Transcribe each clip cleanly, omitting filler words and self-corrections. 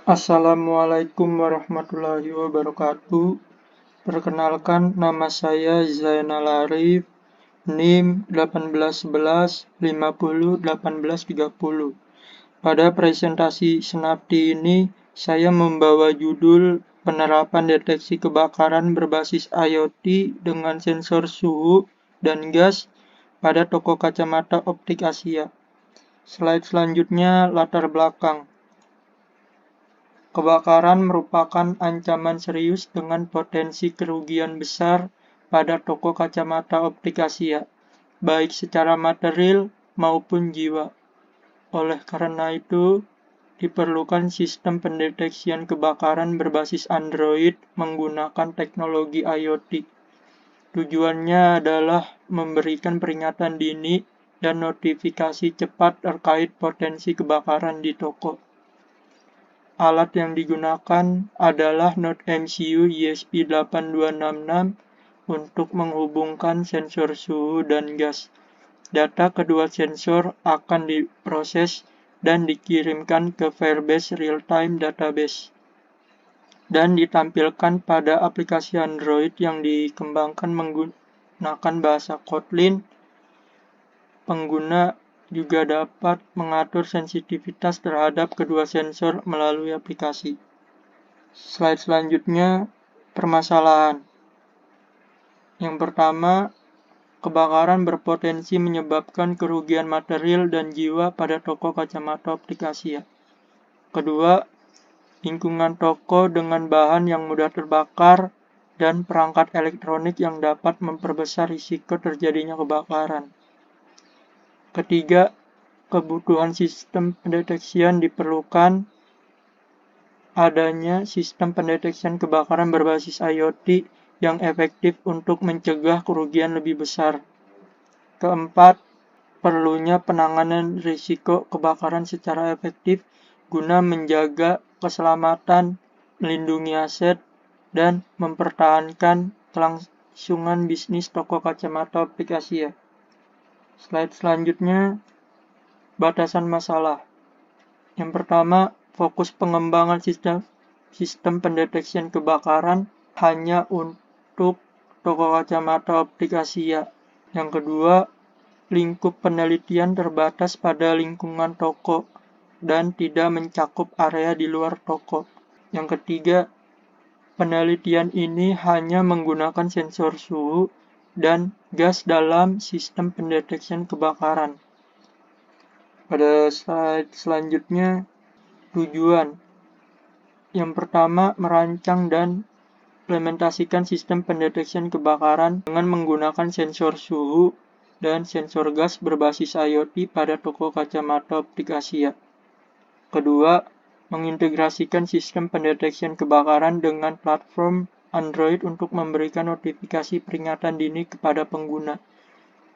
Assalamualaikum warahmatullahi wabarakatuh. Perkenalkan, nama saya Zainal Arif, NIM 1811501830. Pada presentasi Senapti ini, saya membawa judul penerapan deteksi kebakaran berbasis IoT dengan sensor suhu dan gas pada toko kacamata optik Asia. Slide selanjutnya latar belakang. Kebakaran merupakan ancaman serius dengan potensi kerugian besar pada toko kacamata optik Asia, baik secara material maupun jiwa. Oleh karena itu, diperlukan sistem pendeteksian kebakaran berbasis Android menggunakan teknologi IoT. Tujuannya adalah memberikan peringatan dini dan notifikasi cepat terkait potensi kebakaran di toko. Alat yang digunakan adalah Node MCU ESP8266 untuk menghubungkan sensor suhu dan gas. Data kedua sensor akan diproses dan dikirimkan ke Firebase Real-Time Database dan ditampilkan pada aplikasi Android yang dikembangkan menggunakan bahasa Kotlin. Pengguna juga dapat mengatur sensitivitas terhadap kedua sensor melalui aplikasi. Slide selanjutnya, permasalahan. Yang pertama, kebakaran berpotensi menyebabkan kerugian material dan jiwa pada toko kacamata optik Asia. Kedua, lingkungan toko dengan bahan yang mudah terbakar dan perangkat elektronik yang dapat memperbesar risiko terjadinya kebakaran. Ketiga, kebutuhan sistem pendeteksian diperlukan adanya sistem pendeteksian kebakaran berbasis IoT yang efektif untuk mencegah kerugian lebih besar. Keempat, perlunya penanganan risiko kebakaran secara efektif guna menjaga keselamatan, melindungi aset, dan mempertahankan kelangsungan bisnis toko kacamata optik Asia. Slide selanjutnya, batasan masalah. Yang pertama, fokus pengembangan sistem pendeteksian kebakaran hanya untuk toko kacamata optik Asia. Yang kedua, lingkup penelitian terbatas pada lingkungan toko dan tidak mencakup area di luar toko. Yang ketiga, penelitian ini hanya menggunakan sensor suhu dan gas dalam sistem pendeteksian kebakaran. Pada slide selanjutnya, tujuan. Yang pertama, merancang dan implementasikan sistem pendeteksian kebakaran dengan menggunakan sensor suhu dan sensor gas berbasis IoT pada toko kacamata optik Asia. Kedua, mengintegrasikan sistem pendeteksian kebakaran dengan platform Android untuk memberikan notifikasi peringatan dini kepada pengguna.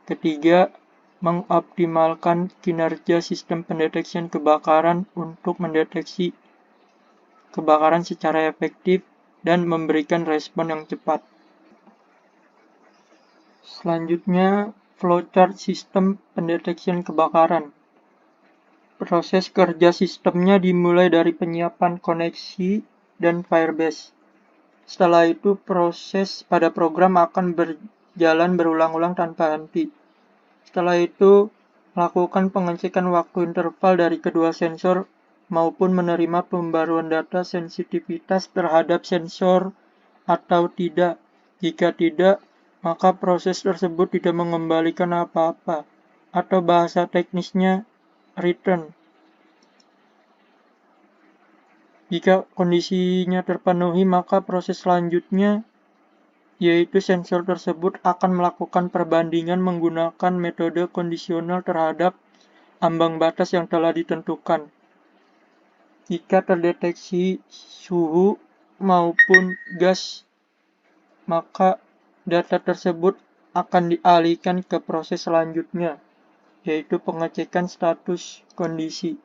Ketiga, mengoptimalkan kinerja sistem pendeteksian kebakaran untuk mendeteksi kebakaran secara efektif dan memberikan respon yang cepat. Selanjutnya, flowchart sistem pendeteksian kebakaran. Proses kerja sistemnya dimulai dari penyiapan koneksi dan Firebase. Setelah itu, proses pada program akan berjalan berulang-ulang tanpa henti. Setelah itu, lakukan pengecekan waktu interval dari kedua sensor maupun menerima pembaruan data sensitivitas terhadap sensor atau tidak. Jika tidak, maka proses tersebut tidak mengembalikan apa-apa, atau bahasa teknisnya return. Jika kondisinya terpenuhi, maka proses selanjutnya yaitu sensor tersebut akan melakukan perbandingan menggunakan metode kondisional terhadap ambang batas yang telah ditentukan. Jika terdeteksi suhu maupun gas, maka data tersebut akan dialihkan ke proses selanjutnya, yaitu pengecekan status kondisi.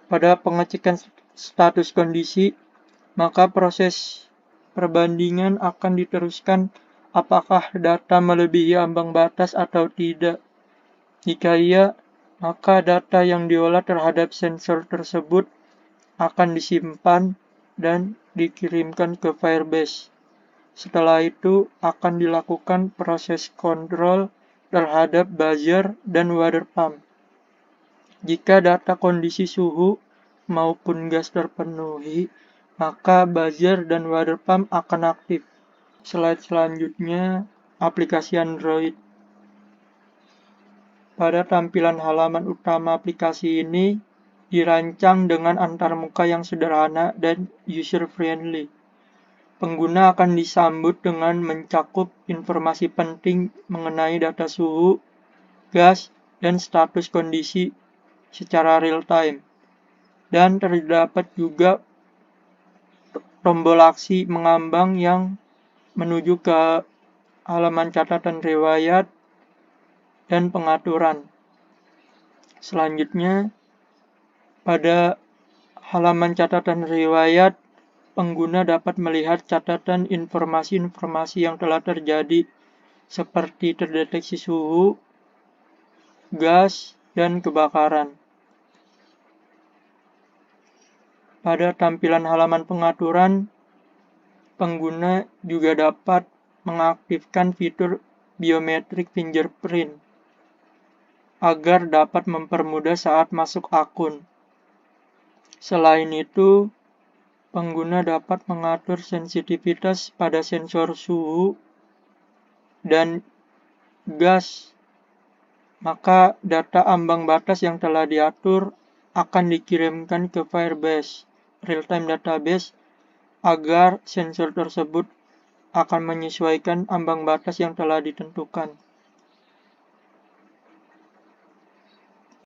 Pada pengecekan status kondisi, maka proses perbandingan akan diteruskan apakah data melebihi ambang batas atau tidak. Jika iya, maka data yang diolah terhadap sensor tersebut akan disimpan dan dikirimkan ke Firebase. Setelah itu akan dilakukan proses kontrol terhadap buzzer dan water pump. Jika data kondisi suhu maupun gas terpenuhi, maka buzzer dan water pump akan aktif. Slide selanjutnya, aplikasi Android. Pada tampilan halaman utama aplikasi ini dirancang dengan antarmuka yang sederhana dan user-friendly. Pengguna akan disambut dengan mencakup informasi penting mengenai data suhu, gas, dan status kondisi secara real-time. Dan terdapat juga tombol aksi mengambang yang menuju ke halaman catatan riwayat dan pengaturan. Selanjutnya, pada halaman catatan riwayat, pengguna dapat melihat catatan informasi-informasi yang telah terjadi seperti terdeteksi suhu, gas, dan kebakaran. Pada tampilan halaman pengaturan, pengguna juga dapat mengaktifkan fitur biometric fingerprint agar dapat mempermudah saat masuk akun. Selain itu, pengguna dapat mengatur sensitivitas pada sensor suhu dan gas, maka data ambang batas yang telah diatur akan dikirimkan ke Firebase real-time database agar sensor tersebut akan menyesuaikan ambang batas yang telah ditentukan.